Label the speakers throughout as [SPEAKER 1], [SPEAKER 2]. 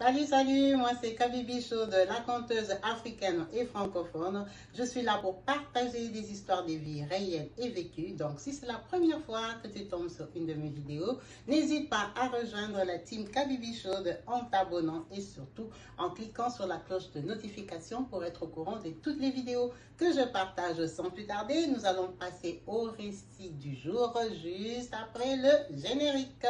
[SPEAKER 1] Salut, moi c'est Kabibi Chaude, la conteuse africaine et francophone. Je suis là pour partager des histoires de vie réelles et vécues. Donc si c'est la première fois que tu tombes sur une de mes vidéos, n'hésite pas à rejoindre la team Kabibi Chaude en t'abonnant et surtout en cliquant sur la cloche de notification pour être au courant de toutes les vidéos que je partage. Sans plus tarder, nous allons passer au récit du jour juste après le générique.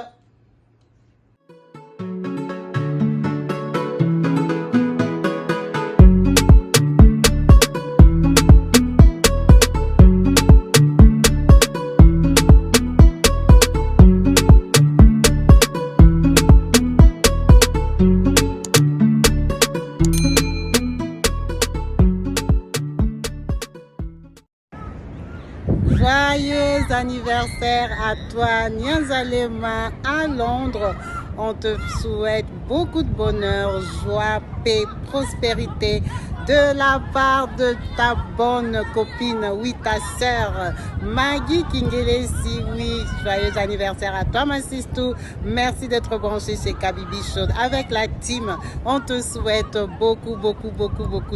[SPEAKER 1] Joyeux anniversaire à toi, Nyanzalema, à Londres. On te souhaite beaucoup de bonheur, joie, paix, prospérité de la part de ta bonne copine, oui, ta sœur, Maggie Kingelesi. Oui, joyeux anniversaire à toi, ma sistou. Merci d'être branché chez Kabibi Chaude avec la team. On te souhaite beaucoup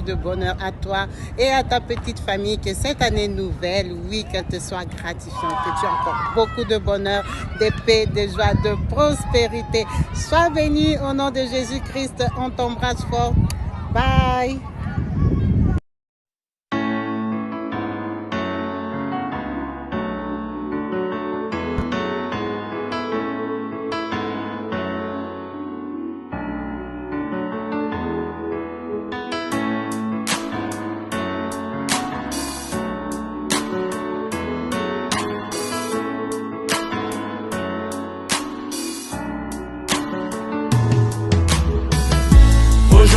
[SPEAKER 1] de bonheur à toi et à ta petite famille. Que cette année nouvelle, oui, qu'elle te soit gratifiante, que tu aies encore beaucoup de bonheur, de paix, de joie, de prospérité. Sois béni au nom de Jésus-Christ. On t'embrasse fort. Bye.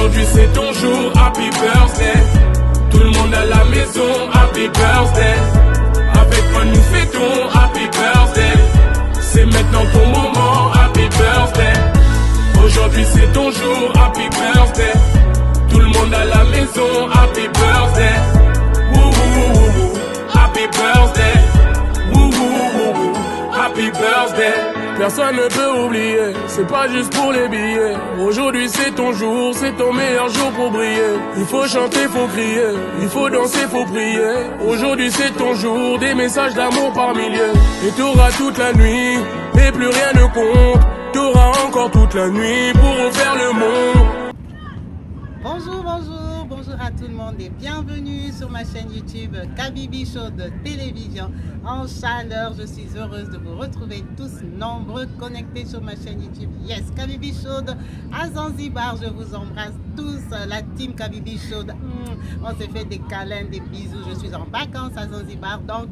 [SPEAKER 2] Aujourd'hui c'est ton jour, happy birthday. Tout le monde à la maison, happy birthday. Avec moi nous fêtons, happy birthday. C'est maintenant ton moment, happy birthday. Aujourd'hui c'est ton jour, happy birthday. Tout le monde à la maison, happy birthday. Woo, happy birthday. Woo, happy birthday. Personne ne peut oublier, c'est pas juste pour les billets. Aujourd'hui c'est ton jour, c'est ton meilleur jour pour briller. Il faut chanter, faut crier, il faut danser, faut prier. Aujourd'hui c'est ton jour, des messages d'amour par milliers. Et t'auras toute la nuit, et plus rien ne compte. T'auras encore toute la nuit pour refaire le monde.
[SPEAKER 1] Bonjour à tout le monde et bienvenue sur ma chaîne YouTube Kabibi Chaude Télévision. En chaleur, je suis heureuse de vous retrouver tous nombreux connectés sur ma chaîne YouTube. Yes, Kabibi Chaude à Zanzibar, je vous embrasse tous, la team Kabibi Chaude. On s'est fait des câlins, des bisous, je suis en vacances à Zanzibar, donc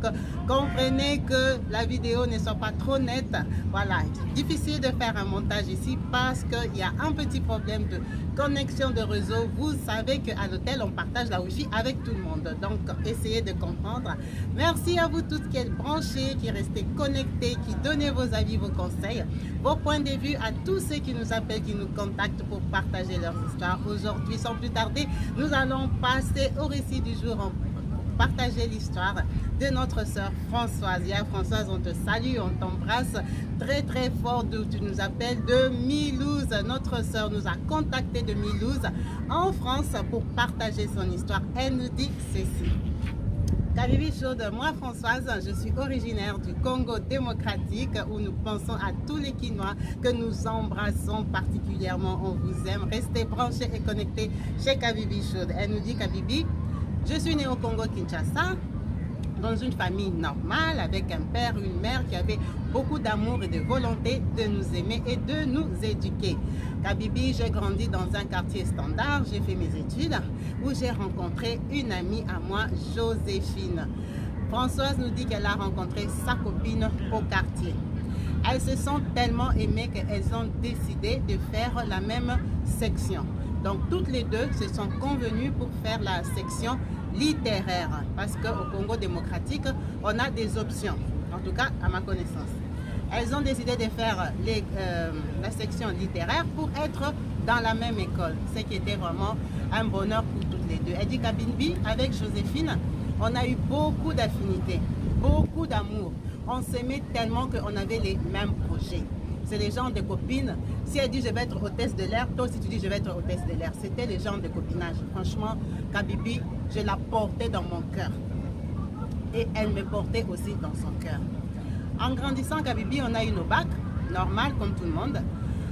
[SPEAKER 1] comprenez que la vidéo ne soit pas trop nette. Voilà, difficile de faire un montage ici parce qu'il y a un petit problème de connexion de réseau. Vous savez qu'à l'hôtel, on partage la Wi-Fi avec tout le monde. Donc, essayez de comprendre. Merci à vous tous qui êtes branchés, qui restez connectés, qui donnez vos avis, vos conseils, vos points de vue à tous ceux qui nous appellent, qui nous contactent pour partager leurs histoires. Aujourd'hui, sans plus tarder, nous allons passer au récit du jour pour partager l'histoire de notre sœur Françoise. Et Françoise, on te salue, on t'embrasse très fort d'où tu nous appelles, de Milouz. Notre sœur nous a contacté de Milouz en France pour partager son histoire. Elle nous dit ceci. Kabibi Chaude, moi Françoise, je suis originaire du Congo démocratique où nous pensons à tous les Kinois que nous embrassons particulièrement. On vous aime. Restez branchés et connectés chez Kabibi Chaude. Elle nous dit Kabibi, je suis née au Congo Kinshasa, dans une famille normale, avec un père, une mère qui avait beaucoup d'amour et de volonté de nous aimer et de nous éduquer. Kabibi, j'ai grandi dans un quartier standard, j'ai fait mes études, où j'ai rencontré une amie à moi, Joséphine. Françoise nous dit qu'elle a rencontré sa copine au quartier. Elles se sont tellement aimées qu'elles ont décidé de faire la même section. Donc toutes les deux se sont convenues pour faire la section littéraire, parce qu'au Congo démocratique, on a des options, en tout cas à ma connaissance. Elles ont décidé de faire la section littéraire pour être dans la même école, ce qui était vraiment un bonheur pour toutes les deux. Elle dit Kabibi, avec Joséphine, on a eu beaucoup d'affinités, beaucoup d'amour. On s'aimait tellement qu'on avait les mêmes projets. C'est les gens de copines. Si elle dit je vais être hôtesse de l'air, toi aussi tu dis je vais être hôtesse de l'air. C'était les gens de copinage. Franchement, Kabibi, je la portais dans mon cœur. Et elle me portait aussi dans son cœur. En grandissant, Kabibi, on a eu nos bacs, normal comme tout le monde.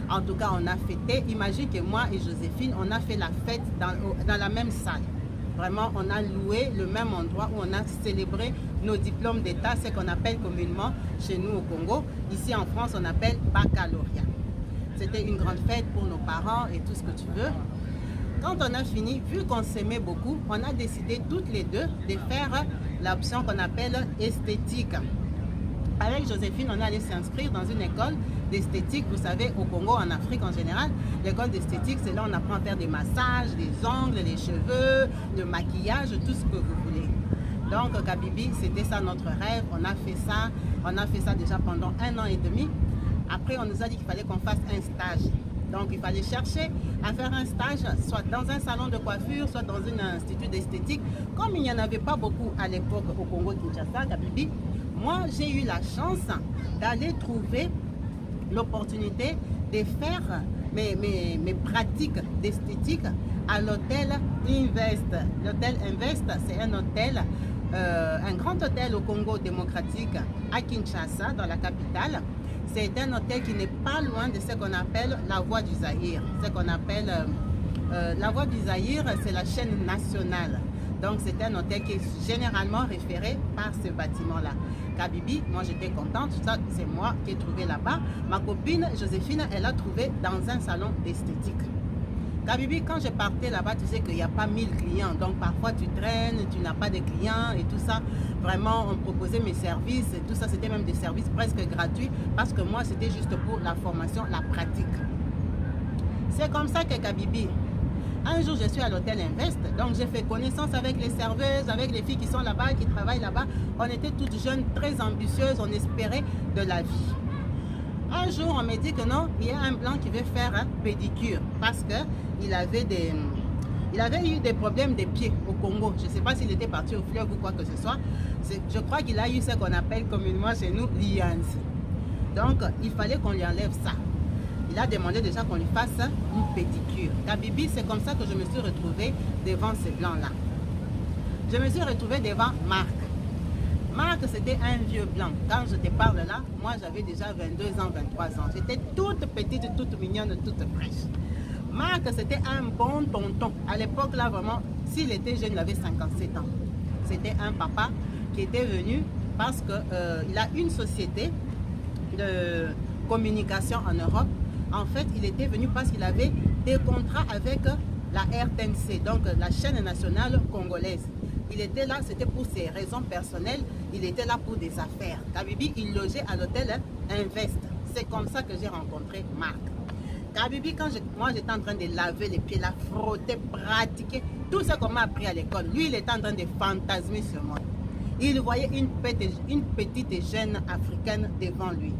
[SPEAKER 1] En tout cas, on a fêté. Imagine que moi et Joséphine, on a fait la fête dans la même salle. Vraiment, on a loué le même endroit où on a célébré nos diplômes d'État, ce qu'on appelle communément chez nous au Congo. Ici en France, on appelle baccalauréat. C'était une grande fête pour nos parents et tout ce que tu veux. Quand on a fini, vu qu'on s'aimait beaucoup, on a décidé toutes les deux de faire l'option qu'on appelle esthétique. Avec Joséphine, on allait s'inscrire dans une école d'esthétique. Vous savez, au Congo, en Afrique en général, l'école d'esthétique, c'est là où on apprend à faire des massages, des ongles, les cheveux, le maquillage, tout ce que vous voulez. Donc, Kabibi, c'était ça notre rêve. On a fait ça déjà pendant 1 an et demi. Après, on nous a dit qu'il fallait qu'on fasse un stage. Donc, il fallait chercher à faire un stage, soit dans un salon de coiffure, soit dans un institut d'esthétique. Comme il n'y en avait pas beaucoup à l'époque au Congo-Kinshasa, Kabibi, moi, j'ai eu la chance d'aller trouver l'opportunité de faire mes pratiques d'esthétique à l'hôtel Invest. L'hôtel Invest, c'est un hôtel, un grand hôtel au Congo démocratique à Kinshasa, dans la capitale. C'est un hôtel qui n'est pas loin de ce qu'on appelle la Voie du Zaïre. Ce qu'on appelle la Voie du Zaïre, c'est la chaîne nationale. Donc, c'est un hôtel qui est généralement référé par ce bâtiment-là. Kabibi, moi j'étais contente, ça c'est moi qui ai trouvé là-bas. Ma copine Joséphine, elle a trouvé dans un salon d'esthétique. Kabibi, quand je partais là-bas, tu sais qu'il n'y a pas 1000 clients. Donc, parfois tu traînes, tu n'as pas de clients et tout ça. Vraiment, on proposait mes services et tout ça. C'était même des services presque gratuits parce que moi, c'était juste pour la formation, la pratique. C'est comme ça que Kabibi... Un jour, je suis à l'hôtel Invest, donc j'ai fait connaissance avec les serveuses, avec les filles qui sont là-bas, qui travaillent là-bas. On était toutes jeunes, très ambitieuses, on espérait de la vie. Un jour, on me dit que non, il y a un blanc qui veut faire un pédicure parce qu'il avait eu des problèmes de pieds au Congo. Je ne sais pas s'il était parti au fleuve ou quoi que ce soit. Je crois qu'il a eu ce qu'on appelle communément chez nous l'IANS. Donc, il fallait qu'on lui enlève ça. Il a demandé déjà qu'on lui fasse une pédicure. Kabibi, c'est comme ça que je me suis retrouvée devant ces blancs-là. Je me suis retrouvée devant Marc. Marc, c'était un vieux blanc. Quand je te parle là, moi j'avais déjà 22 ans, 23 ans. J'étais toute petite, toute mignonne, toute fraîche. Marc, c'était un bon tonton. À l'époque là, vraiment, s'il était jeune, il avait 57 ans. C'était un papa qui était venu parce qu'il a une société de communication en Europe. En fait, il était venu parce qu'il avait des contrats avec la RTNC, donc la chaîne nationale congolaise. Il était là, c'était pour ses raisons personnelles, il était là pour des affaires. Kabibi, il logeait à l'hôtel Invest. C'est comme ça que j'ai rencontré Marc. Kabibi, quand moi j'étais en train de laver les pieds, la frotter, pratiquer, tout ce qu'on m'a appris à l'école, lui il était en train de fantasmer sur moi. Il voyait une petite jeune africaine devant lui.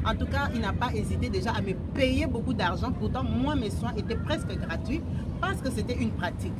[SPEAKER 1] En tout cas, il n'a pas hésité déjà à me payer beaucoup d'argent. Pourtant, moi, mes soins étaient presque gratuits parce que c'était une pratique.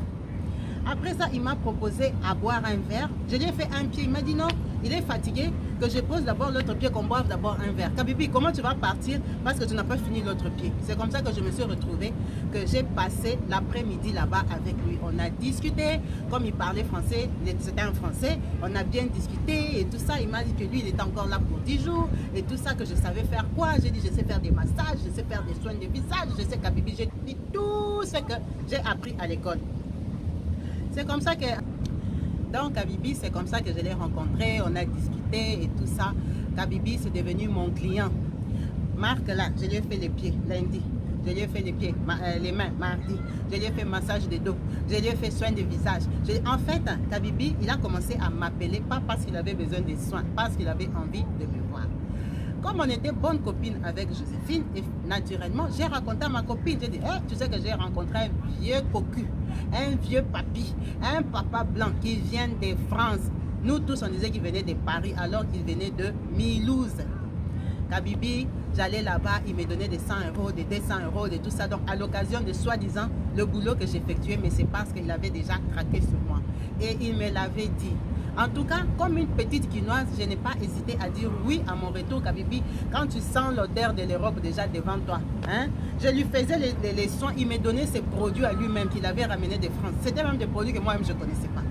[SPEAKER 1] Après ça, il m'a proposé à boire un verre. Je lui ai fait un pied. Il m'a dit non, il est fatigué, que je pose d'abord l'autre pied, qu'on boive d'abord un verre. Kabibi, comment tu vas partir parce que tu n'as pas fini l'autre pied? C'est comme ça que je me suis retrouvée, que j'ai passé l'après-midi là-bas avec lui. On a discuté, comme il parlait français, c'était un français, on a bien discuté et tout ça. Il m'a dit que lui, il était encore là pour 10 jours et tout ça, que je savais faire quoi. J'ai dit, je sais faire des massages, je sais faire des soins de visage, je sais Kabibi, j'ai dit tout ce que j'ai appris à l'école. C'est comme ça que... Donc, Kabibi, c'est comme ça que je l'ai rencontré, on a discuté et tout ça. Kabibi, c'est devenu mon client. Marc, là, je lui ai fait les pieds lundi. Je lui ai fait les pieds, les mains mardi. Je lui ai fait massage de dos. Je lui ai fait soin de visage. En fait, Kabibi, il a commencé à m'appeler, pas parce qu'il avait besoin de soins, parce qu'il avait envie de me voir. Comme on était bonne copine avec Joséphine, et naturellement, j'ai raconté à ma copine, j'ai dit, hey, tu sais que j'ai rencontré un vieux cocu, un vieux papy, un papa blanc qui vient de France. Nous tous, on disait qu'il venait de Paris, alors qu'il venait de Mulhouse. Kabibi, j'allais là-bas, il me donnait des 100 euros, des 200 euros, de tout ça. Donc, à l'occasion de soi-disant le boulot que j'effectuais, mais c'est parce qu'il avait déjà craqué sur moi. Et il me l'avait dit. En tout cas, comme une petite quinoise, je n'ai pas hésité à dire oui à mon retour, Kabibi, quand tu sens l'odeur de l'Europe déjà devant toi. Hein? Je lui faisais les soins, il me donnait ses produits à lui-même qu'il avait ramenés de France. C'était même des produits que moi-même je ne connaissais pas.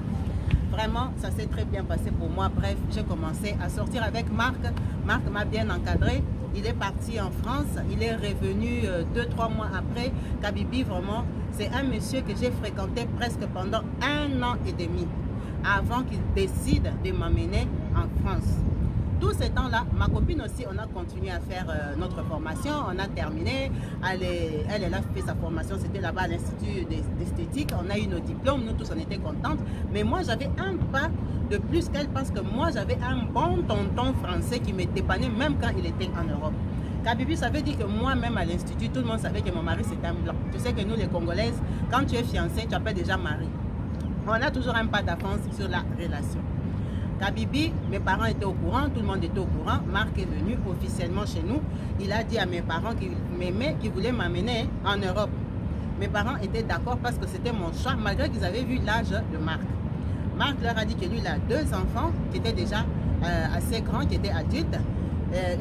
[SPEAKER 1] Vraiment, ça s'est très bien passé pour moi. Bref, j'ai commencé à sortir avec Marc. Marc m'a bien encadré. Il est parti en France. Il est revenu 2-3 mois après. Kabibi, vraiment, c'est un monsieur que j'ai fréquenté presque pendant 1 an et demi avant qu'il décide de m'amener en France. Tout ce temps-là, ma copine aussi, on a continué à faire notre formation. On a terminé. Elle a fait sa formation. C'était là-bas à l'Institut d'esthétique. On a eu nos diplômes. Nous tous, on était contentes. Mais moi, j'avais un pas de plus qu'elle parce que moi, j'avais un bon tonton français qui me dépannait même quand il était en Europe. Kabibi, ça veut dire que moi-même à l'Institut, tout le monde savait que mon mari, c'était un blanc. Tu sais que nous, les Congolaises, quand tu es fiancé, tu appelles déjà mari. On a toujours un pas d'avance sur la relation. Kabibi, mes parents étaient au courant, tout le monde était au courant. Marc est venu officiellement chez nous. Il a dit à mes parents qu'il m'aimait, qu'il voulait m'amener en Europe. Mes parents étaient d'accord parce que c'était mon choix, malgré qu'ils avaient vu l'âge de Marc. Marc leur a dit que lui, il a 2 enfants qui étaient déjà assez grands, qui étaient adultes.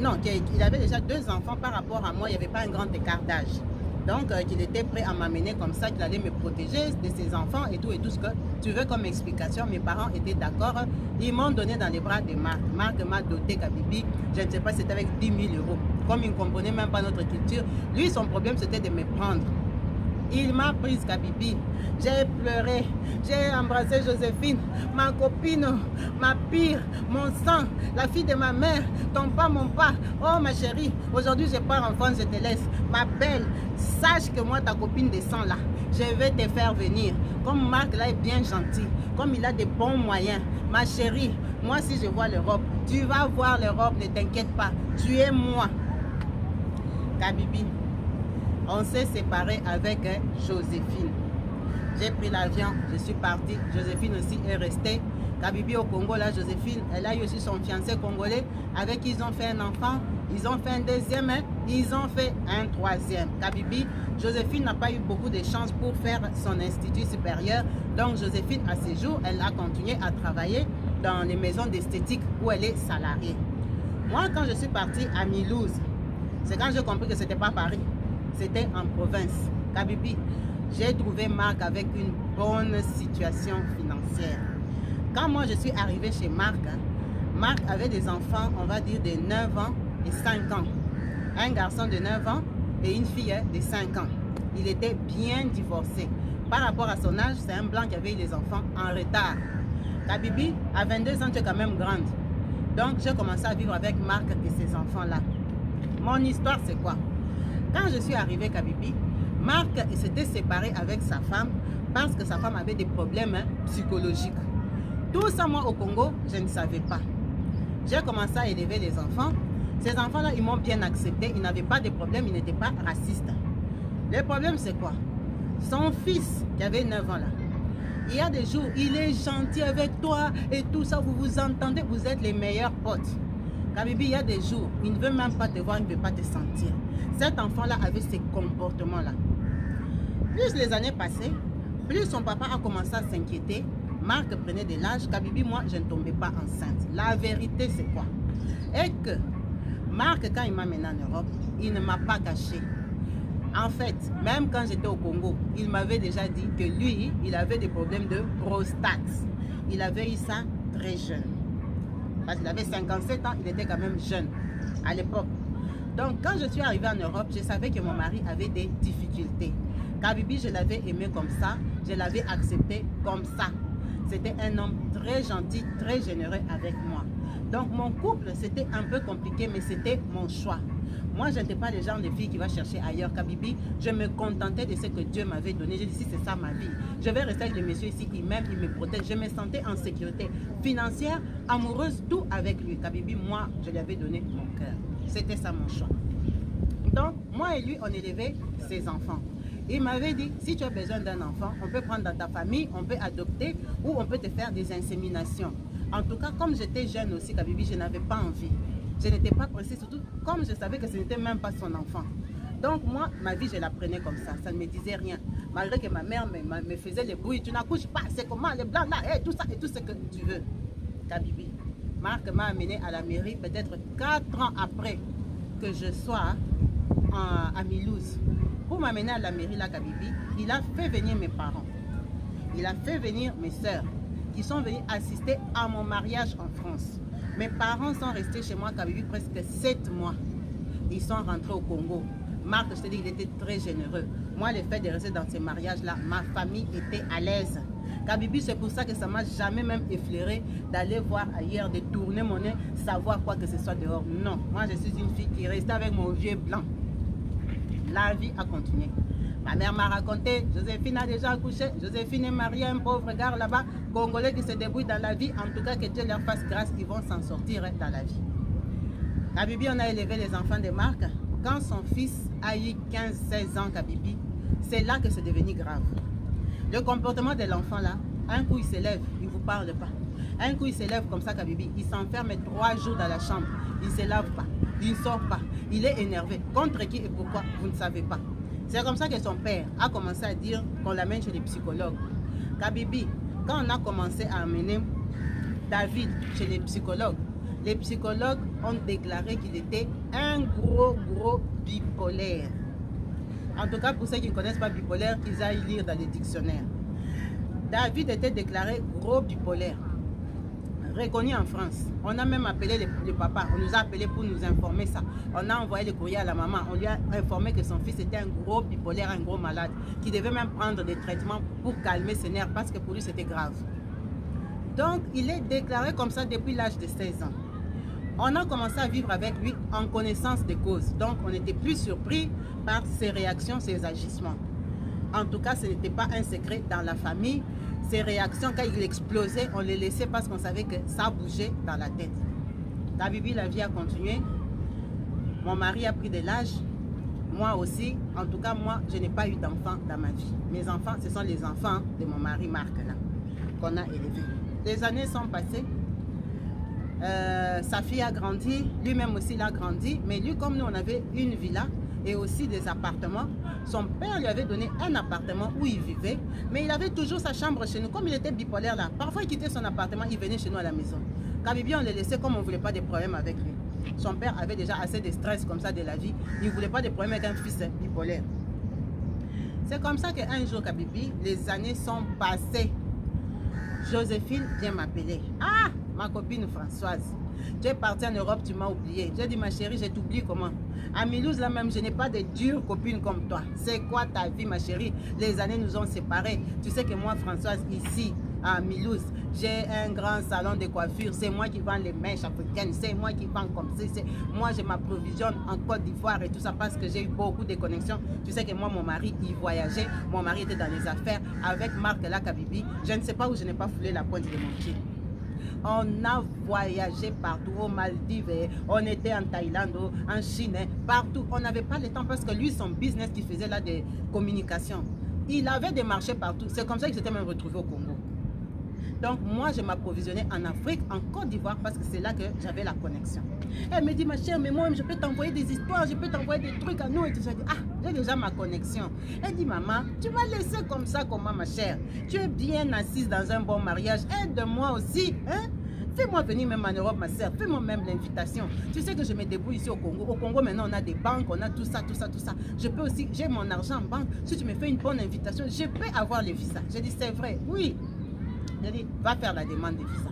[SPEAKER 1] Non, qu'il avait déjà 2 enfants par rapport à moi, il n'y avait pas un grand écart d'âge. Donc, qu'il était prêt à m'amener comme ça, qu'il allait me protéger de ses enfants et tout ce que tu veux comme explication. Mes parents étaient d'accord. Ils m'ont donné dans les bras de Marc. Marc m'a doté Kabibi. Je ne sais pas si c'était avec 10 000 euros. Comme il ne comprenait même pas notre culture, lui, son problème, c'était de me prendre. Il m'a prise Kabibi. J'ai pleuré. J'ai embrassé Joséphine, ma copine, ma pire, mon sang, la fille de ma mère, ton pas, mon pas. Oh ma chérie, aujourd'hui je pars en France, je te laisse. Ma belle, sache que moi, ta copine descend là. Je vais te faire venir. Comme Marc là est bien gentil, comme il a de bons moyens. Ma chérie, moi si je vois l'Europe, tu vas voir l'Europe, ne t'inquiète pas. Tu es moi. Kabibi. On s'est séparés avec Joséphine. J'ai pris l'avion, je suis partie. Joséphine aussi est restée. Kabibi au Congo, là, Joséphine, elle a eu aussi son fiancé congolais avec qui ils ont fait un enfant. Ils ont fait un deuxième, ils ont fait un troisième. Kabibi, Joséphine n'a pas eu beaucoup de chance pour faire son institut supérieur. Donc, Joséphine, à ses jours, elle a continué à travailler dans les maisons d'esthétique où elle est salariée. Moi, quand je suis partie à Milouze, c'est quand j'ai compris que ce n'était pas Paris. C'était en province. Kabibi, j'ai trouvé Marc avec une bonne situation financière. Quand moi je suis arrivée chez Marc, Marc avait des enfants, on va dire de 9 ans et 5 ans. Un garçon de 9 ans et une fille de 5 ans. Il était bien divorcé. Par rapport à son âge, c'est un blanc qui avait eu des enfants en retard. Kabibi, à 22 ans, tu es quand même grande. Donc j'ai commencé à vivre avec Marc et ses enfants-là. Mon histoire, c'est quoi? Quand je suis arrivée, Kabibi, Marc s'était séparé avec sa femme parce que sa femme avait des problèmes psychologiques. Tout ça, moi, au Congo, je ne savais pas. J'ai commencé à élever les enfants. Ces enfants-là, ils m'ont bien accepté. Ils n'avaient pas de problème, ils n'étaient pas racistes. Le problème, c'est quoi? Son fils, qui avait 9 ans là, il y a des jours, il est gentil avec toi et tout ça, vous vous entendez, vous êtes les meilleurs potes. Kabibi, il y a des jours, il ne veut même pas te voir, il ne veut pas te sentir. Cet enfant-là avait ces comportements-là. Plus les années passaient, plus son papa a commencé à s'inquiéter. Marc prenait de l'âge. Kabibi, moi, je ne tombais pas enceinte. La vérité, c'est quoi? Et que Marc, quand il m'a mené en Europe, il ne m'a pas caché. En fait, même quand j'étais au Congo, il m'avait déjà dit que lui, il avait des problèmes de prostate. Il avait eu ça très jeune. Parce qu'il avait 57 ans, il était quand même jeune à l'époque. Donc, quand je suis arrivée en Europe, je savais que mon mari avait des difficultés. Kabibi, je l'avais aimé comme ça, je l'avais accepté comme ça. C'était un homme très gentil, très généreux avec moi. Donc, mon couple, c'était un peu compliqué, mais c'était mon choix. Moi, je n'étais pas le genre de fille qui va chercher ailleurs. Kabibi, je me contentais de ce que Dieu m'avait donné. J'ai dit, si c'est ça ma vie, je vais rester avec le monsieur ici, il m'aime, il me protège. Je me sentais en sécurité financière, amoureuse, tout avec lui. Kabibi, moi, je lui avais donné mon cœur. C'était ça mon choix. Donc, moi et lui, on élevait ses enfants. Il m'avait dit, si tu as besoin d'un enfant, on peut prendre dans ta famille, on peut adopter ou on peut te faire des inséminations. En tout cas, comme j'étais jeune aussi, Kabibi, je n'avais pas envie. Je n'étais pas pressée, surtout comme je savais que ce n'était même pas son enfant. Donc moi, ma vie, je la prenais comme ça. Ça ne me disait rien. Malgré que ma mère me faisait les bruits. Tu n'accouches pas, c'est comment, les blancs là, et tout ça et tout ce que tu veux. Kabibi. Marc m'a amené à la mairie peut-être 4 ans après que je sois à Milouz. Pour m'amener à la mairie, là, Kabibi, il a fait venir mes parents. Il a fait venir mes soeurs qui sont venus assister à mon mariage en France. Mes parents sont restés chez moi, Kabibi, presque 7 mois. Ils sont rentrés au Congo. Marc, je te dis, il était très généreux. Moi, le fait de rester dans ces mariages-là, ma famille était à l'aise. Kabibi, c'est pour ça que ça ne m'a jamais même effleuré d'aller voir ailleurs, de tourner mon nez, savoir quoi que ce soit dehors. Non, moi, je suis une fille qui restait avec mon vieux blanc. La vie a continué. Ma mère m'a raconté, Joséphine a déjà accouché, Joséphine est mariée à un pauvre gars là-bas, Congolais qui se débrouille dans la vie. En tout cas, que Dieu leur fasse grâce, ils vont s'en sortir dans la vie. Kabibi, on a élevé les enfants de Marc. Quand son fils a eu 15-16 ans, Kabibi, c'est là que c'est devenu grave. Le comportement de l'enfant là, un coup il s'élève, il ne vous parle pas. Un coup il s'élève comme ça, Kabibi, il s'enferme 3 jours dans la chambre. Il ne se lave pas, il ne sort pas. Il est énervé. Contre qui et pourquoi, vous ne savez pas. C'est comme ça que son père a commencé à dire qu'on l'amène chez les psychologues. Kabibi, quand on a commencé à amener David chez les psychologues ont déclaré qu'il était un gros bipolaire. En tout cas, pour ceux qui ne connaissent pas bipolaire, qu'ils aillent lire dans les dictionnaires. David était déclaré gros bipolaire, reconnu en France. On a même appelé le papa, on nous a appelé pour nous informer ça. On a envoyé le courrier à la maman, on lui a informé que son fils était un gros bipolaire, un gros malade, qui devait même prendre des traitements pour calmer ses nerfs parce que pour lui c'était grave. Donc il est déclaré comme ça depuis l'âge de 16 ans. On a commencé à vivre avec lui en connaissance des causes. Donc on n'était plus surpris par ses réactions, ses agissements. En tout cas, ce n'était pas un secret dans la famille. Ses réactions, quand il explosait, on les laissait parce qu'on savait que ça bougeait dans la tête. Kabibi, la vie a continué. Mon mari a pris de l'âge. Moi aussi. En tout cas, moi, je n'ai pas eu d'enfants dans ma vie. Mes enfants, ce sont les enfants de mon mari Marc, là, qu'on a élevés. Les années sont passées. Sa fille a grandi, lui-même aussi il a grandi, mais lui, comme nous on avait une villa et aussi des appartements, son père lui avait donné un appartement où il vivait, mais il avait toujours sa chambre chez nous. Comme il était bipolaire là, parfois il quittait son appartement, il venait chez nous à la maison. Kabibi, on le laissait comme on ne voulait pas de problèmes avec lui. Son père avait déjà assez de stress comme ça de la vie, il ne voulait pas de problèmes avec un fils bipolaire. C'est comme ça qu'un jour, Kabibi, les années sont passées. Joséphine vient m'appeler. Ah, ma copine Françoise, tu es partie en Europe, tu m'as oublié. J'ai dit, ma chérie, je t'oublie comment? À Milouz, là même, je n'ai pas de dures copines comme toi. C'est quoi ta vie, ma chérie? Les années nous ont séparés. Tu sais que moi, Françoise, ici, à Milouz, j'ai un grand salon de coiffure. C'est moi qui vends les mèches africaines. C'est moi qui vends comme ça. Moi, je m'approvisionne en Côte d'Ivoire et tout ça parce que j'ai eu beaucoup de connexions. Tu sais que moi, mon mari, il voyageait. Mon mari était dans les affaires avec Marc la Kabibi. Je ne sais pas où je n'ai pas foulé la pointe de mon pied. On a voyagé partout, aux Maldives, on était en Thaïlande, en Chine, partout. On n'avait pas le temps parce que lui, son business qu'il faisait là de communication, il avait des marchés partout. C'est comme ça que j'étais même retrouvé au Congo. Donc moi, je m'approvisionnais en Afrique, en Côte d'Ivoire, parce que c'est là que j'avais la connexion. Elle me dit, ma chère, mais moi, je peux t'envoyer des histoires, je peux t'envoyer des trucs à nous. Et tout ça. Je dis, ah, j'ai déjà ma connexion. Elle dit, maman, tu m'as laissé comme ça, comment, ma chère? Tu es bien assise dans un bon mariage. Aide-moi aussi, hein? Fais-moi venir même en Europe, ma soeur. Fais-moi même l'invitation. Tu sais que je me débrouille ici au Congo. Au Congo, maintenant, on a des banques, on a tout ça, tout ça, tout ça. Je peux aussi, j'ai mon argent en banque. Si tu me fais une bonne invitation, je peux avoir le visa. J'ai dit, c'est vrai, oui. J'ai dit, va faire la demande de visa.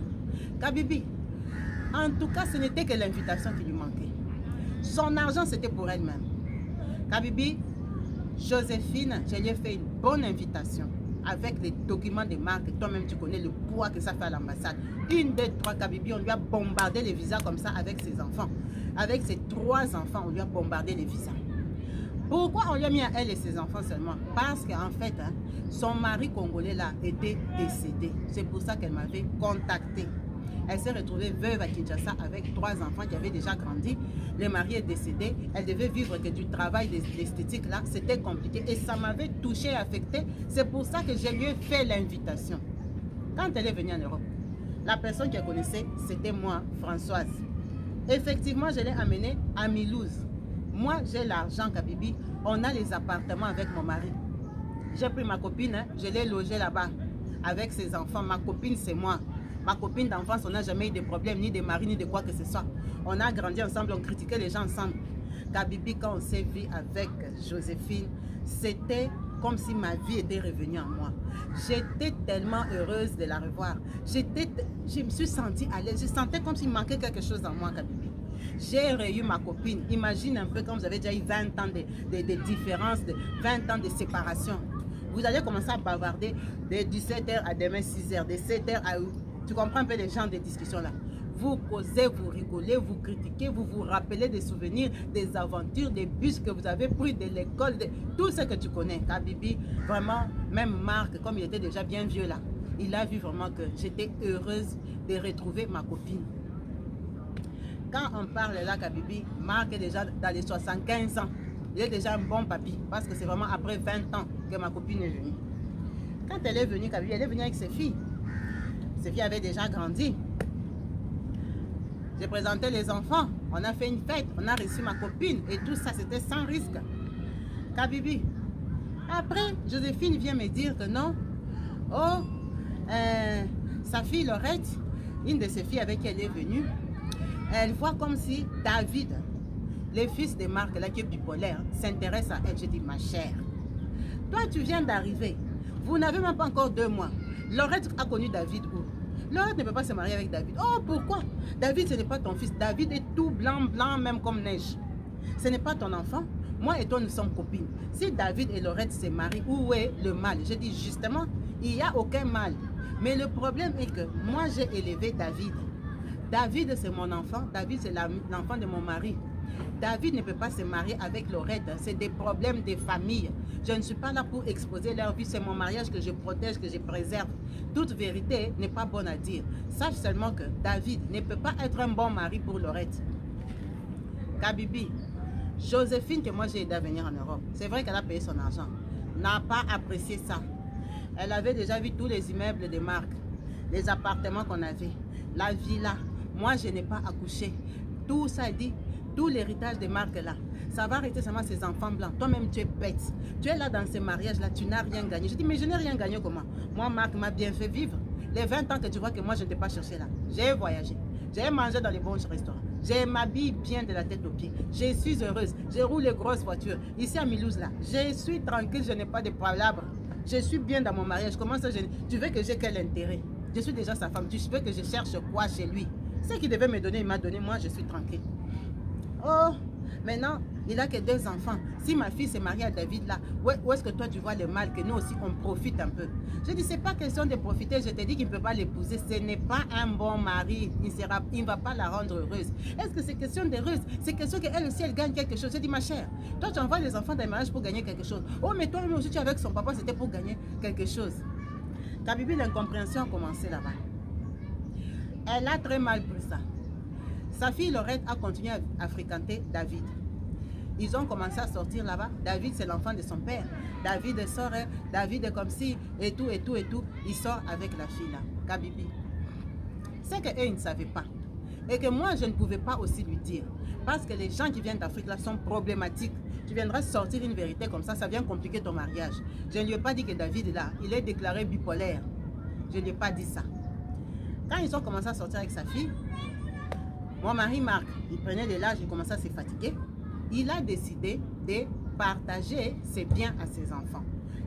[SPEAKER 1] Kabibi, en tout cas, ce n'était que l'invitation qui lui manquait. Son argent, c'était pour elle-même. Kabibi, Joséphine, je lui ai fait une bonne invitation. Avec les documents de marque, toi-même tu connais le poids que ça fait à l'ambassade. 1, 2, 3, Kabibi, on lui a bombardé les visas comme ça avec ses enfants. Avec ses 3 enfants, on lui a bombardé les visas. Pourquoi on lui a mis à elle et ses enfants seulement? Parce qu'en fait, hein, son mari congolais là était décédé. C'est pour ça qu'elle m'avait contacté. Elle s'est retrouvée veuve à Kinshasa avec 3 enfants qui avaient déjà grandi. Le mari est décédé. Elle devait vivre que du travail d'esthétique là. C'était compliqué et ça m'avait touché et affecté. C'est pour ça que je lui ai fait l'invitation. Quand elle est venue en Europe, la personne qu'elle connaissait, c'était moi, Françoise. Effectivement, je l'ai amenée à Milouz. Moi, j'ai l'argent, Kabibi. On a les appartements avec mon mari. J'ai pris ma copine, hein, je l'ai logée là-bas avec ses enfants. Ma copine, c'est moi. Ma copine d'enfance, on n'a jamais eu de problème, ni de mari, ni de quoi que ce soit. On a grandi ensemble, on critiquait les gens ensemble. Kabibi, quand on s'est vu avec Joséphine, c'était comme si ma vie était revenue en moi. J'étais tellement heureuse de la revoir. Je me suis sentie à l'aise. Je sentais comme s'il manquait quelque chose en moi, Kabibi. J'ai reçu ma copine. Imagine un peu quand vous avez déjà eu 20 ans de différence, de 20 ans de séparation. Vous allez commencer à bavarder de 17h à demain 6h, de 7h à... Tu comprends un peu les genres de discussions là. Vous causez, vous rigolez, vous critiquez, vous vous rappelez des souvenirs, des aventures, des bus que vous avez pris de l'école, de tout ce que tu connais. Kabibi, vraiment, même Marc, comme il était déjà bien vieux là, il a vu vraiment que j'étais heureuse de retrouver ma copine. Quand on parle là, Kabibi, Marc est déjà dans les 75 ans. Il est déjà un bon papy, parce que c'est vraiment après 20 ans que ma copine est venue. Quand elle est venue, Kabibi, elle est venue avec ses filles. Ses filles avaient déjà grandi. J'ai présenté les enfants, on a fait une fête, on a reçu ma copine et tout ça, c'était sans risque. Kabibi. Après, Joséphine vient me dire que non. Oh, sa fille Laurette, une de ses filles avec qui elle est venue, elle voit comme si David, le fils de Marc, là qui est bipolaire, s'intéresse à elle. Je dis, ma chère, toi tu viens d'arriver, vous n'avez même pas encore 2 mois. Laurette a connu David où? Laurette ne peut pas se marier avec David. Oh, pourquoi? David, ce n'est pas ton fils. David est tout blanc, blanc, même comme neige. Ce n'est pas ton enfant. Moi et toi, nous sommes copines. Si David et Laurette se marient, où est le mal? Je dis justement, il n'y a aucun mal. Mais le problème est que moi, j'ai élevé David. David, c'est mon enfant. David, c'est l'enfant de mon mari. David ne peut pas se marier avec Laurette. C'est des problèmes de famille. Je ne suis pas là pour exposer leur vie. C'est mon mariage que je protège, que je préserve. Toute vérité n'est pas bonne à dire. Sache seulement que David ne peut pas être un bon mari pour Laurette. Kabibi, Joséphine, que moi j'ai aidé à venir en Europe, c'est vrai qu'elle a payé son argent, n'a pas apprécié ça. Elle avait déjà vu tous les immeubles de Marc, les appartements qu'on avait, la villa. Moi, je n'ai pas accouché. Tout ça, elle dit, tout l'héritage de Marc là, ça va arrêter seulement ses enfants blancs. Toi-même, tu es bête. Tu es là dans ce mariage-là, tu n'as rien gagné. Je dis, mais je n'ai rien gagné comment? Moi, Marc m'a bien fait vivre. Les 20 ans que tu vois que moi, je ne t'ai pas cherché là. J'ai voyagé. J'ai mangé dans les bons restaurants. Je m'habille bien de la tête aux pieds. Je suis heureuse. Je roule les grosses voitures. Ici à Milouz là, je suis tranquille, je n'ai pas de palabres. Je suis bien dans mon mariage. Comment ça, tu veux que j'ai quel intérêt? Je suis déjà sa femme. Tu veux que je cherche quoi chez lui? Ce qu'il devait me donner, il m'a donné. Moi, je suis tranquille. Oh, maintenant, il n'a que 2 enfants. Si ma fille s'est mariée à David là, où est-ce que toi tu vois le mal que nous aussi on profite un peu? Je dis, c'est pas question de profiter. Je te dis qu'il ne peut pas l'épouser. Ce n'est pas un bon mari. Il ne va pas la rendre heureuse. Est-ce que c'est question d'heureuse? C'est question qu'elle aussi elle gagne quelque chose. Je dis, ma chère, toi tu envoies les enfants dans le mariage pour gagner quelque chose. Oh, mais toi-même aussi tu es avec son papa, c'était pour gagner quelque chose. Kabibi, l'incompréhension a commencé là-bas. Elle a très mal pris ça. Sa fille Laurette a continué à fréquenter David. Ils ont commencé à sortir là-bas. David, c'est l'enfant de son père. David sort, David est comme si, et tout. Il sort avec la fille là, Kabibi. C'est qu'eux, ils ne savaient pas. Et que moi, je ne pouvais pas aussi lui dire. Parce que les gens qui viennent d'Afrique là sont problématiques. Tu viendras sortir une vérité comme ça vient compliquer ton mariage. Je ne lui ai pas dit que David là, il est déclaré bipolaire. Je ne lui ai pas dit ça. Quand ils ont commencé à sortir avec sa fille, mon mari Marc, il prenait de l'âge, il commençait à se fatiguer. Il a décidé de partager ses biens à ses enfants.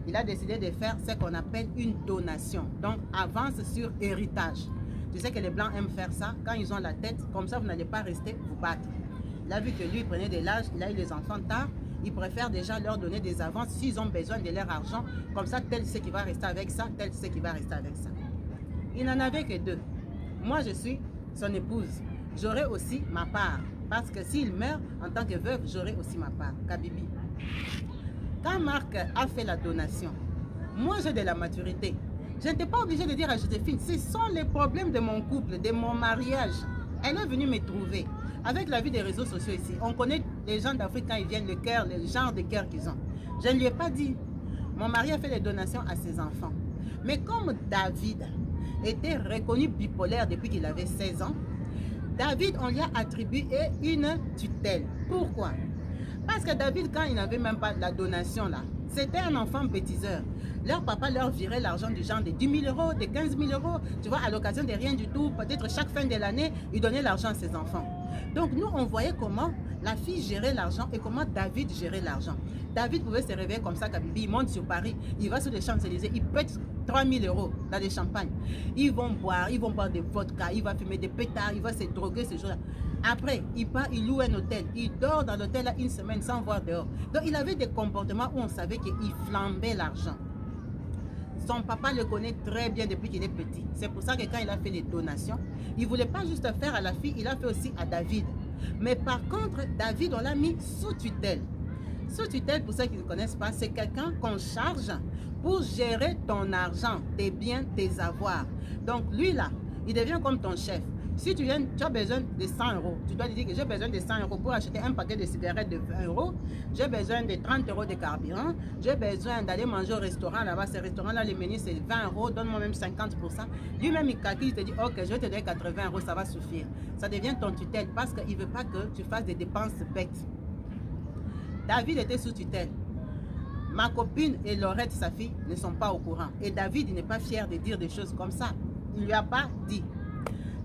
[SPEAKER 1] Il a décidé de faire ce qu'on appelle une donation. Donc, avance sur héritage. Tu sais que les Blancs aiment faire ça. Quand ils ont la tête, comme ça, vous n'allez pas rester vous battre. Il a vu que lui, il prenait de l'âge, il a eu les enfants tard. Il préfère déjà leur donner des avances s'ils ont besoin de leur argent. Comme ça, tel sait qu'il va rester avec ça, tel sait qu'il va rester avec ça. Il n'en avait que 2. Moi, je suis son épouse. J'aurai aussi ma part. Parce que s'il meurt en tant que veuve, j'aurai aussi ma part. Kabibi. Quand Marc a fait la donation, moi j'ai de la maturité. Je n'étais pas obligée de dire à Joséphine, ce sont les problèmes de mon couple, de mon mariage. Elle est venue me trouver. Avec la vie des réseaux sociaux ici, on connaît les gens d'Afrique quand ils viennent, le cœur, le genre de cœur qu'ils ont. Je ne lui ai pas dit. Mon mari a fait les donations à ses enfants. Mais comme David était reconnu bipolaire depuis qu'il avait 16 ans, David, on lui a attribué une tutelle. Pourquoi? Parce que David, quand il n'avait même pas la donation là, C'était un enfant bêtiseur. Leur papa leur virait l'argent du genre de 10 000 euros, de 15 000 euros. Tu vois, à l'occasion de rien du tout, peut-être chaque fin de l'année, il donnait l'argent à ses enfants. Donc nous, on voyait comment la fille gérait l'argent et comment David gérait l'argent. David pouvait se réveiller comme ça, Kabibi, il monte sur Paris, il va sur les Champs-Élysées, il pète 3 000 euros dans des champagnes. Ils vont boire des vodka, il va fumer des pétards, il va se droguer ce jour-là. Après, il part, il loue un hôtel, il dort dans l'hôtel là une semaine sans voir dehors. Donc il avait des comportements où on savait qu'il flambait l'argent. Son papa le connaît très bien depuis qu'il est petit. C'est pour ça que quand il a fait les donations, il ne voulait pas juste faire à la fille, il a fait aussi à David. Mais par contre, David, on l'a mis sous tutelle. Sous tutelle, pour ceux qui ne connaissent pas, c'est quelqu'un qu'on charge pour gérer ton argent, tes biens, tes avoirs. Donc lui là, il devient comme ton chef. Si tu viens, tu as besoin de 100 euros, tu dois lui dire que j'ai besoin de 100 euros pour acheter un paquet de cigarettes de 20 euros, j'ai besoin de 30 euros de carburant, j'ai besoin d'aller manger au restaurant là-bas, ce restaurant-là, les menus c'est 20 euros, donne-moi même 50%. Lui-même il calcule, il te dit, ok, je vais te donner 80 euros, ça va suffire. Ça devient ton tutelle parce qu'il ne veut pas que tu fasses des dépenses bêtes. David était sous tutelle. Ma copine et Laurette, sa fille, ne sont pas au courant. Et David, il n'est pas fier de dire des choses comme ça. Il ne lui a pas dit.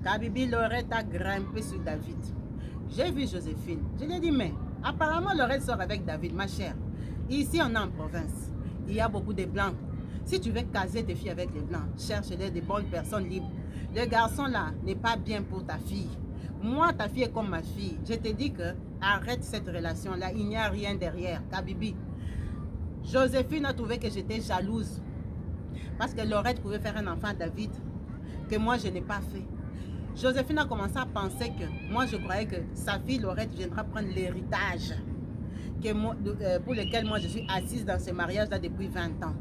[SPEAKER 1] Kabibi Laurette a grimpé sur David. J'ai vu Joséphine. Je lui ai dit, mais apparemment Laurette sort avec David, ma chère. Ici, on est en province. Il y a beaucoup de blancs. Si tu veux caser tes filles avec les blancs, cherche-les des bonnes personnes libres. Le garçon là n'est pas bien pour ta fille. Moi, ta fille est comme ma fille. Je te dis que arrête cette relation-là. Il n'y a rien derrière. Kabibi. Joséphine a trouvé que j'étais jalouse. Parce que Laurette pouvait faire un enfant à David que moi, je n'ai pas fait. Joséphine a commencé à penser que moi, je croyais que sa fille Laurette viendra prendre l'héritage pour lequel moi, je suis assise dans ce mariage-là depuis 20 ans.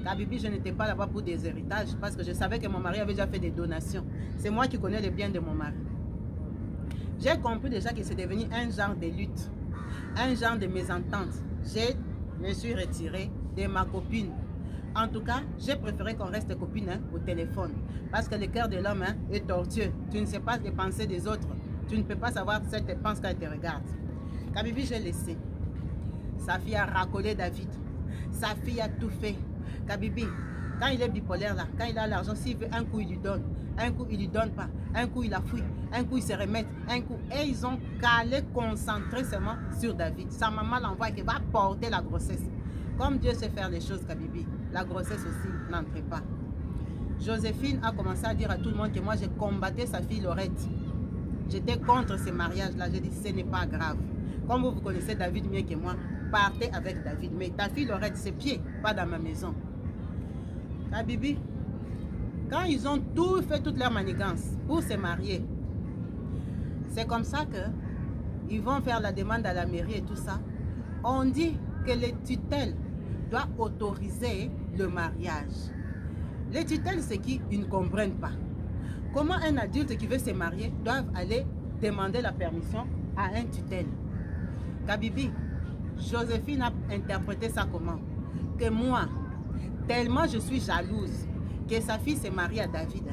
[SPEAKER 1] Kabibi, je n'étais pas là-bas pour des héritages parce que je savais que mon mari avait déjà fait des donations. C'est moi qui connais le bien de mon mari. J'ai compris déjà que c'est devenu un genre de lutte, un genre de mésentente. Je me suis retirée de ma copine. En tout cas, j'ai préféré qu'on reste copine au téléphone. Parce que le cœur de l'homme est tortueux. Tu ne sais pas les pensées des autres. Tu ne peux pas savoir ce qu'elle pense quand elle te regarde. Kabibi, j'ai laissé. Sa fille a racolé David. Sa fille a tout fait. Kabibi, quand il est bipolaire là, quand il a l'argent, s'il veut un coup, il lui donne. Un coup, il ne lui donne pas. Un coup, il a fui. Un coup, il se remet. Un coup, et ils ont calé, concentré seulement sur David. Sa maman l'envoie qui va porter la grossesse. Comme Dieu sait faire les choses, Kabibi, la grossesse aussi n'entrait pas. Joséphine a commencé à dire à tout le monde que moi, j'ai combattu sa fille Laurette. J'étais contre ce mariage-là. J'ai dit, ce n'est pas grave. Comme vous connaissez David mieux que moi, partez avec David. Mais ta fille Laurette, ses pieds, pas dans ma maison. Kabibi, quand ils ont tout fait, toute leur manigance pour se marier, c'est comme ça qu'ils vont faire la demande à la mairie et tout ça. On dit que les tutelles doivent autoriser le mariage. Les tutelles, c'est qui ils ne comprennent pas. Comment un adulte qui veut se marier doit aller demander la permission à un tutelle. Kabibi, Joséphine a interprété ça comment? Que moi, tellement je suis jalouse que sa fille s'est mariée à David,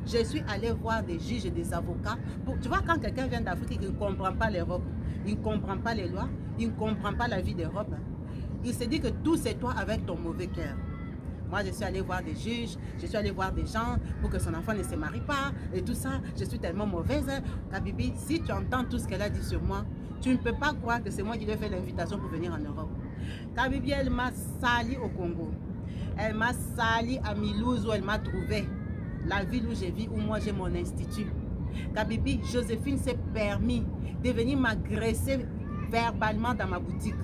[SPEAKER 1] je suis allée voir des juges et des avocats. Tu vois, quand quelqu'un vient d'Afrique et qu'il ne comprend pas l'Europe, il ne comprend pas les lois, il ne comprend pas la vie d'Europe, il se dit que tout c'est toi avec ton mauvais cœur. Moi, je suis allée voir des juges, je suis allée voir des gens pour que son enfant ne se marie pas et tout ça. Je suis tellement mauvaise. Kabibi, si tu entends tout ce qu'elle a dit sur moi, tu ne peux pas croire que c'est moi qui lui ai fait l'invitation pour venir en Europe. Kabibi, elle m'a sali au Congo. Elle m'a sali à Milouz où elle m'a trouvé. La ville où je vis, où moi j'ai mon institut. Kabibi, Joséphine s'est permis de venir m'agresser verbalement dans ma boutique,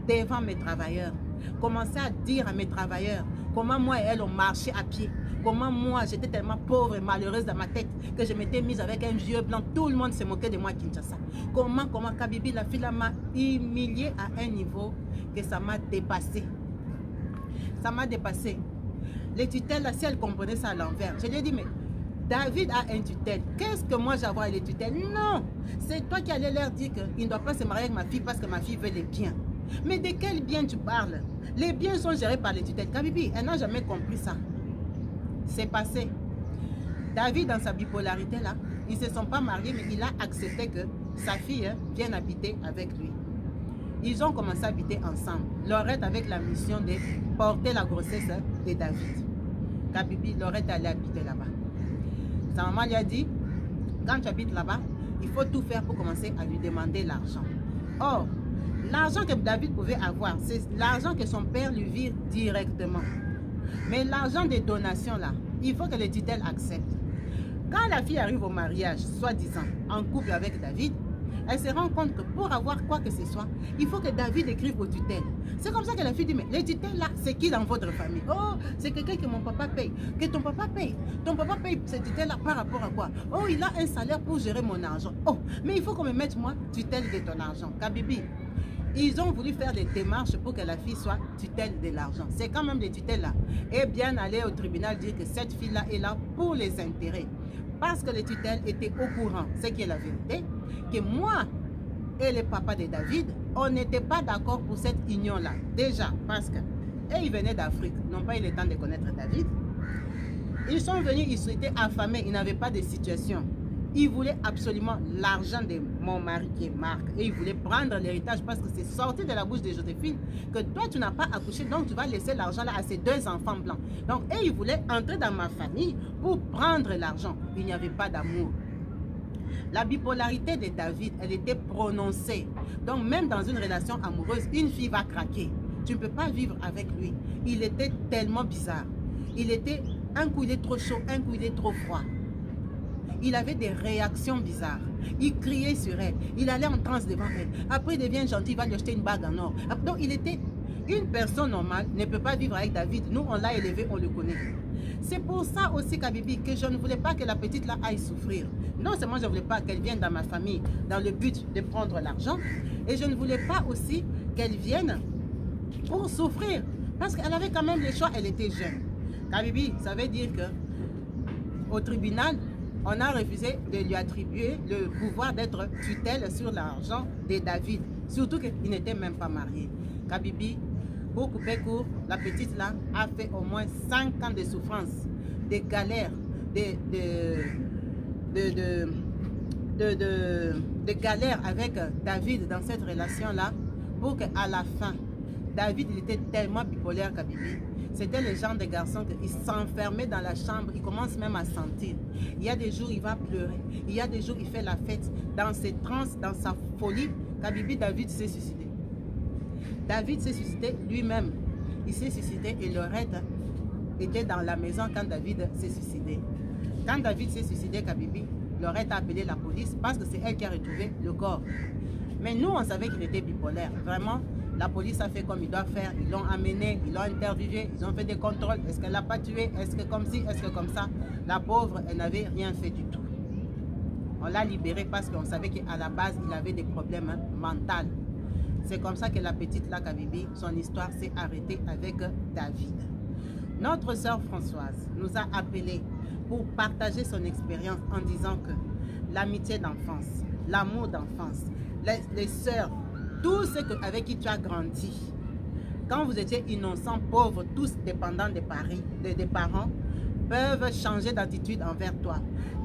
[SPEAKER 1] devant mes travailleurs. Commencer à dire à mes travailleurs comment moi et elle ont marché à pied. Comment moi j'étais tellement pauvre et malheureuse dans ma tête que je m'étais mise avec un vieux blanc. Tout le monde se moquait de moi à Kinshasa. Comment Kabibi, la fille m'a humiliée à un niveau que ça m'a dépassé. Ça m'a dépassé. Les tutelles, là, si elle comprenait ça à l'envers, je lui ai dit, mais David a un tutelle. Qu'est-ce que moi j'ai à voir avec les tutelles? Non, c'est toi qui allais leur dire qu'il ne doit pas se marier avec ma fille parce que ma fille veut les biens. Mais de quel bien tu parles? Les biens sont gérés par les tutelles. Kabibi, elle n'a jamais compris ça. C'est passé. David, dans sa bipolarité, là, ils ne se sont pas mariés, mais il a accepté que sa fille vienne habiter avec lui. Ils ont commencé à habiter ensemble. Laurette avec la mission de porter la grossesse de David. Kabibi, Laurette allait habiter là-bas. Sa maman lui a dit, quand tu habites là-bas, il faut tout faire pour commencer à lui demander l'argent. Or, l'argent que David pouvait avoir, c'est l'argent que son père lui vire directement. Mais l'argent des donations là, il faut que le tutelle accepte. Quand la fille arrive au mariage, soi-disant, en couple avec David, elle se rend compte que pour avoir quoi que ce soit, il faut que David écrive au tutelle. C'est comme ça que la fille dit, mais les tutelles là, c'est qui dans votre famille? Oh, c'est quelqu'un que mon papa paye, que ton papa paye. Ton papa paye ces tutelles là par rapport à quoi? Oh, il a un salaire pour gérer mon argent. Oh, mais il faut qu'on me mette moi tutelle de ton argent. Kabibi, ils ont voulu faire des démarches pour que la fille soit tutelle de l'argent. C'est quand même des tutelles là. Et bien aller au tribunal dire que cette fille là est là pour les intérêts. Parce que les tutelles étaient au courant, ce qui est la vérité, que moi et le papa de David, on n'était pas d'accord pour cette union-là. Déjà, parce que, et ils venaient d'Afrique, n'ont pas eu le temps de connaître David. Ils sont venus, ils étaient affamés, ils n'avaient pas de situation. Ils voulaient absolument l'argent de mon mari qui est Marc. Et ils voulaient prendre l'héritage parce que c'est sorti de la bouche de Joséphine que toi, tu n'as pas accouché, donc tu vas laisser l'argent là à ces deux enfants blancs. Donc, et ils voulaient entrer dans ma famille pour prendre l'argent. Il n'y avait pas d'amour. La bipolarité de David, elle était prononcée. Donc, même dans une relation amoureuse, une fille va craquer. Tu ne peux pas vivre avec lui. Il était tellement bizarre. Il était, un coup il est trop chaud, un coup il est trop froid. Il avait des réactions bizarres. Il criait sur elle. Il allait en transe devant elle. Après, il devient gentil, il va lui acheter une bague en or. Donc, il était... Une personne normale ne peut pas vivre avec David. Nous, on l'a élevé, on le connaît. C'est pour ça aussi, Kabibi, que je ne voulais pas que la petite là aille souffrir. Non seulement je ne voulais pas qu'elle vienne dans ma famille dans le but de prendre l'argent, et je ne voulais pas aussi qu'elle vienne pour souffrir. Parce qu'elle avait quand même le choix, elle était jeune. Kabibi, ça veut dire que au tribunal, on a refusé de lui attribuer le pouvoir d'être tutelle sur l'argent de David. Surtout qu'il n'était même pas marié. Kabibi, pour couper court, la petite là a fait au moins 5 ans de souffrance, de galères, de galères avec David dans cette relation-là, pour qu'à la fin, David il était tellement bipolaire, Kabibi. C'était le genre de garçon qui s'enfermait dans la chambre, il commence même à sentir. Il y a des jours, il va pleurer. Il y a des jours, il fait la fête. Dans ses transes, dans sa folie, Kabibi, David s'est suicidé. David s'est suicidé lui-même. Il s'est suicidé et Laurette était dans la maison quand David s'est suicidé. Quand David s'est suicidé, Kabibi, Laurette a appelé la police parce que c'est elle qui a retrouvé le corps. Mais nous, on savait qu'il était bipolaire. Vraiment, la police a fait comme ils doivent faire. Ils l'ont amené, ils l'ont interviewé, ils ont fait des contrôles. Est-ce qu'elle l'a pas tué? Est-ce que comme ci? Est-ce que comme ça? La pauvre, elle n'avait rien fait du tout. On l'a libérée parce qu'on savait qu'à la base, il avait des problèmes mentaux. C'est comme ça que la petite là, Kabibi, son histoire s'est arrêtée avec David. Notre sœur Françoise nous a appelés pour partager son expérience en disant que l'amitié d'enfance, l'amour d'enfance, les sœurs, tout ce avec qui tu as grandi, quand vous étiez innocents, pauvres, tous dépendants des parents, peuvent changer d'attitude envers toi.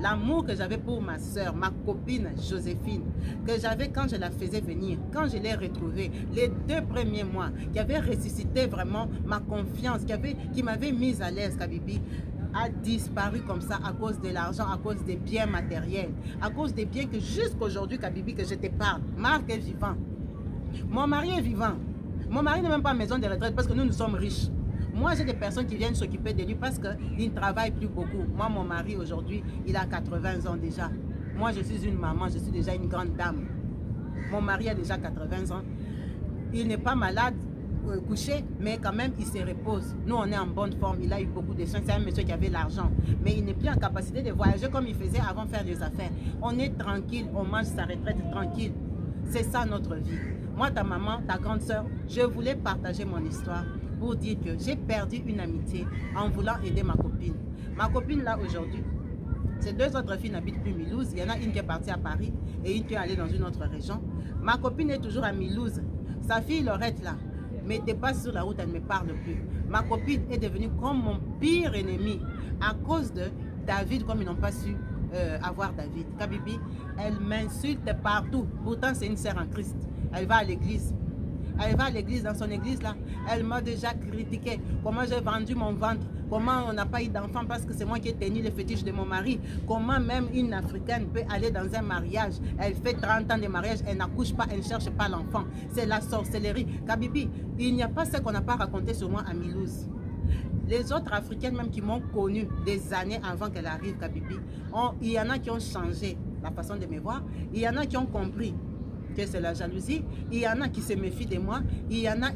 [SPEAKER 1] L'amour que j'avais pour ma soeur, ma copine Joséphine, que j'avais quand je la faisais venir, quand je l'ai retrouvée, les 2 premiers mois, qui avait ressuscité vraiment ma confiance, qui m'avait mise à l'aise, Kabibi, a disparu comme ça à cause de l'argent, à cause des biens matériels, à cause des biens que jusqu'aujourd'hui, Kabibi, que je te parle, Marc est vivant. Mon mari est vivant. Mon mari n'est même pas en maison de retraite parce que nous sommes riches. Moi, j'ai des personnes qui viennent s'occuper de lui parce qu'il ne travaille plus beaucoup. Moi, mon mari, aujourd'hui, il a 80 ans déjà. Moi, je suis une maman, je suis déjà une grande dame. Mon mari a déjà 80 ans. Il n'est pas malade, couché, mais quand même, il se repose. Nous, on est en bonne forme. Il a eu beaucoup de soins. C'est un monsieur qui avait l'argent. Mais il n'est plus en capacité de voyager comme il faisait avant de faire des affaires. On est tranquille, on mange sa retraite tranquille. C'est ça notre vie. Moi, ta maman, ta grande soeur, je voulais partager mon histoire pour dire que j'ai perdu une amitié en voulant aider ma copine. Ma copine là aujourd'hui, ces 2 autres filles n'habitent plus Milouze. Il y en a une qui est partie à Paris et une qui est allée dans une autre région. Ma copine est toujours à Milouze. Sa fille Laurette là me dépasse sur la route, elle ne me parle plus. Ma copine est devenue comme mon pire ennemi à cause de David, comme ils n'ont pas su avoir David. Kabibi, elle m'insulte partout. Pourtant c'est une sœur en Christ. Elle va à l'église. Elle va à l'église, dans son église là, elle m'a déjà critiqué. Comment j'ai vendu mon ventre, comment on n'a pas eu d'enfant parce que c'est moi qui ai tenu le fétiche de mon mari. Comment même une Africaine peut aller dans un mariage, elle fait 30 ans de mariage, elle n'accouche pas, elle ne cherche pas l'enfant. C'est la sorcellerie. Kabibi, il n'y a pas ce qu'on n'a pas raconté sur moi à Milouz. Les autres Africaines même qui m'ont connu des années avant qu'elle arrive, Kabibi, il y en a qui ont changé la façon de me voir, il y en a qui ont compris que c'est la jalousie, il y en a qui se méfient de moi, il y en a.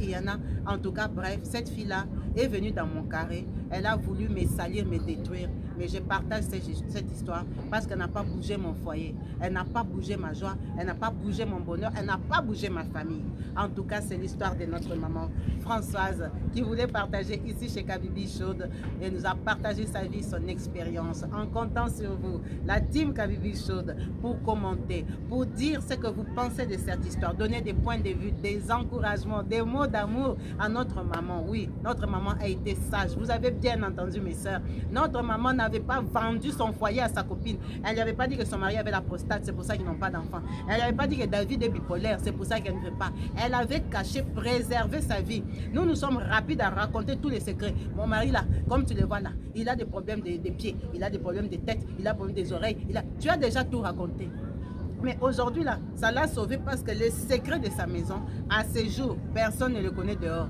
[SPEAKER 1] En tout cas, bref, cette fille-là est venue dans mon carré, elle a voulu me salir, me détruire, mais je partage cette histoire parce qu'elle n'a pas bougé mon foyer, elle n'a pas bougé ma joie, elle n'a pas bougé mon bonheur, elle n'a pas bougé ma famille. En tout cas, c'est l'histoire de notre maman Françoise qui voulait partager ici chez Kabibi Show et nous a partagé sa vie, son expérience, en comptant sur vous, la team Kabibi Show, pour commenter, pour dire ce que vous pensez de cette histoire, donner des points de vue, des encouragements, des mots d'amour à notre maman. Oui, notre maman a été sage. Vous avez bien entendu, mes soeurs. Notre maman n'avait pas vendu son foyer à sa copine. Elle n'avait pas dit que son mari avait la prostate, c'est pour ça qu'ils n'ont pas d'enfant. Elle n'avait pas dit que David est bipolaire, c'est pour ça qu'elle ne veut pas. Elle avait caché, préservé sa vie. Nous sommes rapides à raconter tous les secrets. Mon mari, là, comme tu le vois là, il a des problèmes des pieds, il a des problèmes de tête, il a des problèmes des oreilles. Tu as déjà tout raconté. Mais aujourd'hui, là, ça l'a sauvé parce que le secret de sa maison, à ce jour, personne ne le connaît dehors.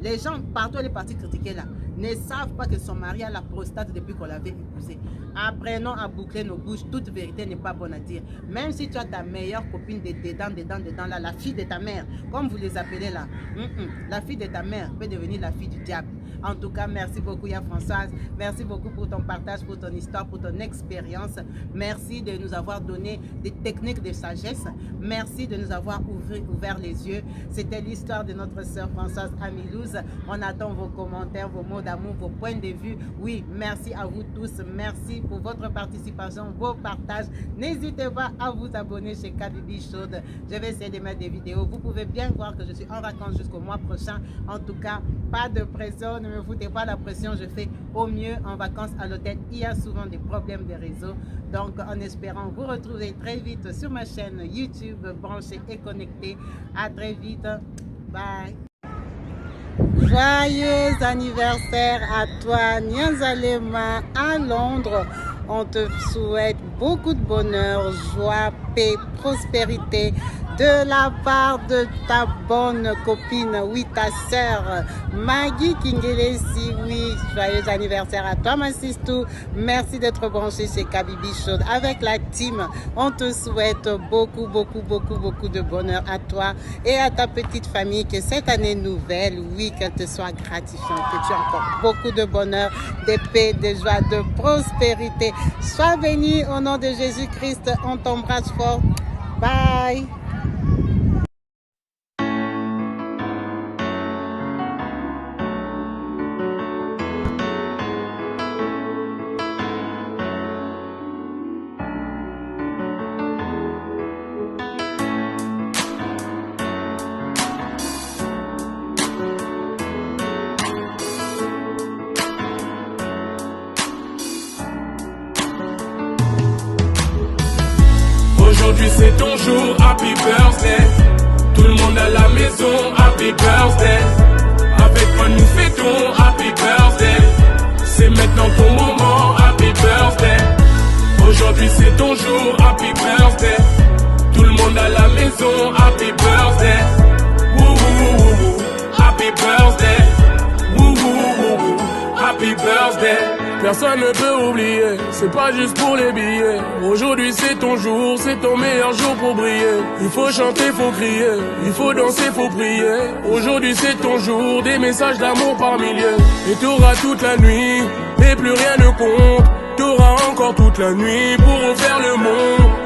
[SPEAKER 1] Les gens, partout les partis critiqués là, ne savent pas que son mari a la prostate depuis qu'on l'avait épousé. Apprenons à boucler nos bouches, toute vérité n'est pas bonne à dire. Même si tu as ta meilleure copine dedans là, la fille de ta mère, comme vous les appelez là, la fille de ta mère peut devenir la fille du diable. En tout cas, merci beaucoup Ya Françoise, merci beaucoup pour ton partage, pour ton histoire, pour ton expérience. Merci de nous avoir donné des techniques de sagesse. Merci de nous avoir ouvert les yeux. C'était l'histoire de notre sœur Françoise à Milouz. On attend vos commentaires, vos mots d'amour, vos points de vue. Oui, merci à vous tous. Merci pour votre participation, vos partages. N'hésitez pas à vous abonner chez Kabibi Show. Je vais essayer de mettre des vidéos. Vous pouvez bien voir que je suis en vacances jusqu'au mois prochain. En tout cas, pas de pression. Ne me foutez pas la pression. Je fais au mieux en vacances à l'hôtel. Il y a souvent des problèmes de réseau. Donc, en espérant vous retrouver très vite sur ma chaîne YouTube, branchée et connectée. À très vite. Bye. Joyeux anniversaire à toi, Nyanzalema, à Londres. On te souhaite beaucoup de bonheur, joie, paix, prospérité de la part de ta bonne copine, oui, ta sœur Maggie Kingelesi. Oui, joyeux anniversaire à toi, ma sistou. Merci d'être branché chez Kabibi Show avec la team. On te souhaite beaucoup de bonheur à toi et à ta petite famille. Que cette année nouvelle, oui, qu'elle te soit gratifiante, que tu aies encore beaucoup de bonheur, de paix, de joie, de prospérité. Sois béni au nom de Jésus-Christ. On t'embrasse fort. Bye.
[SPEAKER 2] Aujourd'hui c'est ton jour, happy birthday. Tout le monde à la maison, happy birthday. Avec moi nous fêtons, happy birthday. C'est maintenant ton moment, happy birthday. Aujourd'hui c'est ton jour, happy birthday. Tout le monde à la maison, happy birthday. Woo, happy birthday. Woo, happy birthday. Personne ne peut oublier, c'est pas juste pour les billets. Aujourd'hui c'est ton jour, c'est ton meilleur jour pour briller. Il faut chanter, faut crier, il faut danser, faut prier. Aujourd'hui c'est ton jour, des messages d'amour par milliers. Et t'auras toute la nuit, et plus rien ne compte. T'auras encore toute la nuit pour refaire le monde.